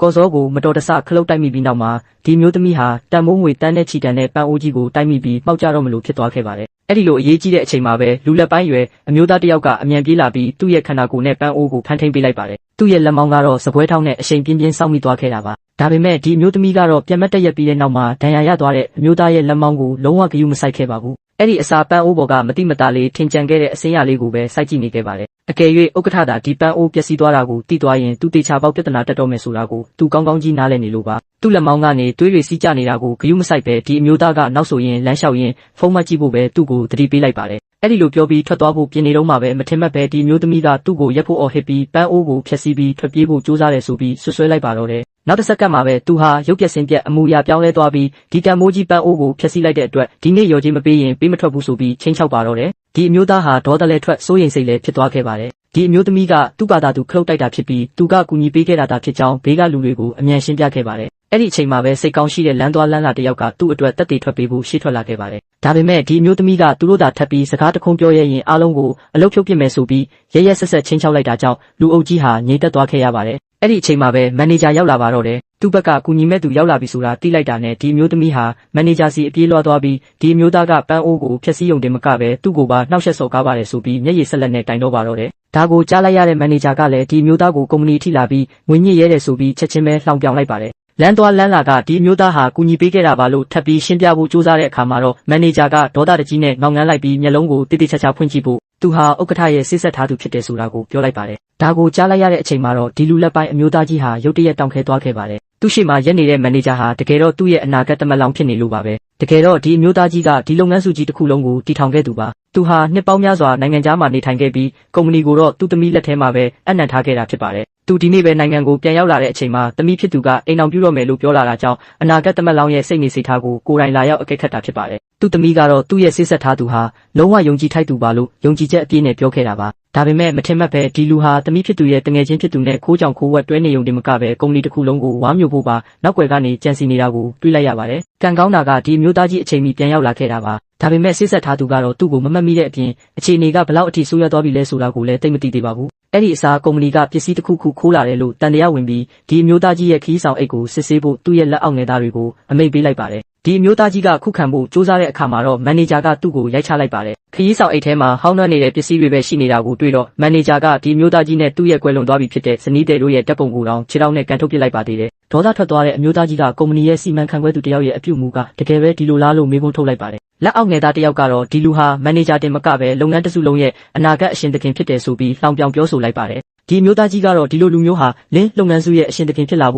ကော်စောကိုမတော်တဆခလုတ်တိုက်မိပြီးနောက်မှာဒီမျိုးသမီးဟာတန်မိုးငွေတန်းတဲ့ချီတန်တဲ့ပန်းအိုးကြီးကိုတိုက်မိပြီးမှောက်ကြတော့မလို့ဖြစ်သွားခဲ့ပါတယ်။အဲ့ဒီလိုအရေးကြီးတဲ့အချိန်မှာပဲလူလက်ပိုင်းရွယ်အမျိုးသားတစ်ယောက်ကအမြန်ပြေးလာပြီးသူ့ရဲ့ခန္ဓာကိုယ်နဲ့ပန်းအိုးကိုဖမ်းထိန်ပေးလိုက်ပါတယ်။သူ့ရဲ့လက်မောင်းကတော့စပွဲထောင်းနဲ့အရှိန်ပြင်းပြင်းစောင့်မိသွားခဲ့တာပါ။ဒါပေမဲ့ဒီအမျိုးသမီးကတော့ပြန်မတ်တက်ရက်ပြီးတဲ့နောက်မှာဒဏ်ရာရသွားတဲ့အမျိုးသားရဲ့လက်မောင်းကိုလုံးဝဂရုမစိုက်ခဲ့ပါဘူး။အဲ့ဒီအစာပန်းအိုးပေါ်ကမတိမတာလေးထင်ကြံခဲ့တဲ့အစင်းရလေးကိုပဲစိုက်ကြည့်နေခဲ့ပါတယ်။အကယ်၍ဥက္ကဋ္ဌသာဒီပန်းအိုးပျက်စီးသွားတာကိုသိသွားရင်သူတေချာပေါက်ပြဿနာတက်တော့မယ်ဆိုတာကိုသူကောင်းကောင်းကြီးနားလည်နေလို့ပါ။သူ့လက်မောင်းကနေသွေးတွေစီးကျနေတာကိုဂရုမစိုက်ပဲဒီအမျိုးသားကနောက်ဆိုရင်လမ်းလျှောက်ရင်ဖုံးမကြည့်ဖို့ပဲသူ့ကိုသတိပေးလိုက်ပါတယ်။အဲ့ဒီလိုပြောပြီးထွက်သွားဖို့ပြင်နေတော့မှပဲမထင်မှတ်ပဲဒီမျိုးသမီးကသူ့ကိုရက်ဖို့အော်ဟစ်ပြီးပန်းအိုးကိုဖျက်ဆီးပြီးထွက်ပြေးဖို့ကြိုးစားတယ်ဆိုပြီးဆွဆွဲလိုက်ပါတော့တယ်။နောက်တစ်စက္ကန့်မှာပဲသူဟာရုပ်ပြက်စင်ပြက်အမူအရာပြောင်းလဲသွားပြီးဒီတန်မိုးကြီးပန်းအိုးကိုဖျက်ဆီးလိုက်တဲ့အတွက်ဒီနေ့ရော်ကြီးမပေးရင်ပေးမထွက်ဘူးဆိုပြီးချင်းချောက်ပါတော့တယ်။ဒီအမျိုးသားဟာဒေါသလဲထွက်စိုးရိမ်စိတ်လဲဖြစ်သွားခဲ့ပါတယ်။ဒီအမျိုးသမီးကသူ့ဘာသာသူခလုတ်တိုက်တာဖြစ်ပြီးသူကကူညီပေးခဲ့တာဖြစ်ကြောင်းဘေးကလူတွေကိုအမြန်ရှင်းပြခဲ့ပါတယ်။အဲ့ဒီအချိန်မှာပဲစိတ်ကောင်းရှိတဲ့လမ်းသွားလမ်းလာတစ်ယောက်ကသူ့အတွက်တက်တည်ထွက်ပေးဖို့ရှေ့ထွက်လာခဲ့ပါတယ်။ဒါပေမဲ့ဒီအမျိုးသမီးကသူတို့သာထပ်ပြီးစကားတခုံးပြောရရင်အားလုံးကိုအလုတ်ဖြုတ်ပစ်မယ်ဆိုပြီးရဲရဲဆက်ဆက်ချင်းချောက်လိုက်တာကြောင့်လူအုပ်ကြီးဟာငြိမ်သက်သွားခဲ့ရပါတယ်။အဲ့ဒီအချိန်မှာပဲမန်နေဂျာရောက်လာပါတော့တယ်။သူ့ဘက်ကကူညီမဲ့သူရောက်လာပြီဆိုတာသိလိုက်တာနဲ့ဒီအမျိုးသမီးဟာမန်နေဂျာစီအပြေးလွှားသွားပြီးဒီအမျိုးသားကပန်းအိုးကိုဖျက်ဆီးရုံတင်မကပဲသူ့ကိုပါနှောက်ယှက်စော်ကားပါတယ်ဆိုပြီးမျက်ရည်ဆက်လက်နဲ့တိုင်တော့ပါတော့တယ်။ဒါကိုကြားလိုက်ရတဲ့မန်နေဂျာကလည်းဒီအမျိုးသားကိုကုမ္ပဏီထိလာပြီးငွေညစ်ရဲတယ်ဆိုပြီးချက်ချင်းပဲလှောင်ပြောင်လိုက်ပါတယ်။လမ်းသွားလမ်းလာကဒီအမျိုးသားဟာကူညီပေးခဲ့တာပါလို့ထပ်ပြီးရှင်းပြဖို့ကြိုးစားတဲ့အခါမှာတော့မန်နေဂျာကဒေါသတကြီးနဲ့ငေါင်ငန်းလိုက်ပြီးမျက်လုံးကိုတိတိကျကျဖွင့်ကြည့်ဖို့သူဟာဥက္ကဋ္ဌရဲ့စစ်ဆက်ထားသူဖြစ်တယ်ဆိုတာကိုပြောလိုက်ပါတယ်။ဒါကိုကြားလိုက်ရတဲ့အချိန်မှာတော့ဒီလူလက်ပိုင်းအမျိုးသားကြီးဟာရုတ်တရက်တောင်ခဲသွားခဲ့ပါတယ်။သူ့ရှိမှရက်နေတဲ့မန်နေဂျာဟာတကယ်တော့သူ့ရဲ့အနာဂတ်တမန်လောင်ဖြစ်နေလို့ပါပဲ။တကယ်တော့ဒီအမျိုးသားကြီးကဒီလုပ်ငန်းစုကြီးတစ်ခုလုံးကိုတည်ထောင်ခဲ့သူပါ။သူဟာနှစ်ပေါင်းများစွာနိုင်ငံခြားမှာနေထိုင်ခဲ့ပြီးကုမ္ပဏီကိုတော့သူ့သမီးလက်ထဲမှာပဲအနံ့ထားခဲ့တာဖြစ်ပါတယ်။သူဒီနေ့ပဲနိုင်ငံကိုပြန်ရောက်လာတဲ့အချိန်မှာသမီးဖြစ်သူကအိမ်အောင်ပြုတော့မယ်လို့ပြောလာတာကြောင့်အနာဂတ်တမန်လောင်ရဲ့စိတ်နေစိတ်ထားကိုကိုယ်တိုင်လာရောက်အကဲခတ်တာဖြစ်ပါတယ်။သူ့သမီးကတော့သူ့ရဲ့စစ်ဆက်ထားသူဟာလုံးဝယုံကြည်ထိုက်သူပါလို့ယုံကြည်ချက်အပြည့်နဲ့ပြောခဲ့တာပါ။ဒါပေမဲ့မထင်မှတ်ပဲဒီလူဟာသမီးဖြစ်သူရဲ့တငယ်ချင်းဖြစ်သူနဲ့ခိုးကြောင်ခိုးဝက်တွဲနေုံတင်မကပဲကုမ္ပဏီတစ်ခုလုံးကိုဝါမျိုးဖို့ပါနောက်ွယ်ကနေကြံစီနေတာကိုတွေ့လိုက်ရပါတယ်။ကံကောင်းတာကဒီမျိုးသားကြီးအချိန်မီပြန်ရောက်လာခဲ့တာပါ။ဒါပေမဲ့စစ်ဆက်ထားသူကတော့သူ့ကိုမမှတ်မိတဲ့အပြင်အခြေအနေကဘလောက်အထိဆိုးရွားသွားပြီလဲဆိုတာကိုလည်းသိမသိသေးပါဘူး။အဲ့ဒီအစားကုမ္ပဏီကပစ္စည်းတစ်ခုခုခိုးလာတယ်လို့တန်တရားဝင်ပြီးဒီအမျိုးသားကြီးရဲ့ခီးဆောင်အိတ်ကိုစစ်ဆေးဖို့သူ့ရဲ့လက်အောက်ငယ်သားတွေကိုအမိန့်ပေးလိုက်ပါတယ်။ဒီအမျိုးသားကြီးကခုခံဖို့စူးစမ်းတဲ့အခါမှာတော့မန်နေဂျာကသူ့ကိုရိုက်ချလိုက်ပါတယ်။ခရီးဆောင်အိတ်ထဲမှာဟောင်းနှွမ်းနေတဲ့ပစ္စည်းတွေပဲရှိနေတာကိုတွေ့တော့မန်နေဂျာကဒီအမျိုးသားကြီးနဲ့သူ့ရဲ့ကွယ်လွန်သွားပြီဖြစ်တဲ့ဇနီးတဲ့တို့ရဲ့တပ်ပုံကိုတောင်ခြေထောက်နဲ့ကန်ထုတ်ပစ်လိုက်ပါသေးတယ်။ဒေါသထွက်သွားတဲ့အမျိုးသားကြီးကကုမ္ပဏီရဲ့စီမံခန့်ခွဲသူတယောက်ရဲ့အပြုအမူကတကယ်ပဲဒီလိုလားလို့မေးခွန်းထုတ်လိုက်ပါတယ်။လက်အောက်ငယ်သားတယောက်ကတော့ဒီလူဟာမန်နေဂျာတင်မကပဲလုပ်ငန်းတစ်စုလုံးရဲ့အနာဂတ်အရှင်သခင်ဖြစ်တယ်ဆိုပြီးလှောင်ပြောင်ပြောဆိုလိုက်ပါတယ်။ဒီအမျိုးသားကြီးကတော့ဒီလိုလူမျိုးဟာလင်းလုပ်ငန်းစုရဲ့အရှင်သခင်ဖြစ်လာဖို့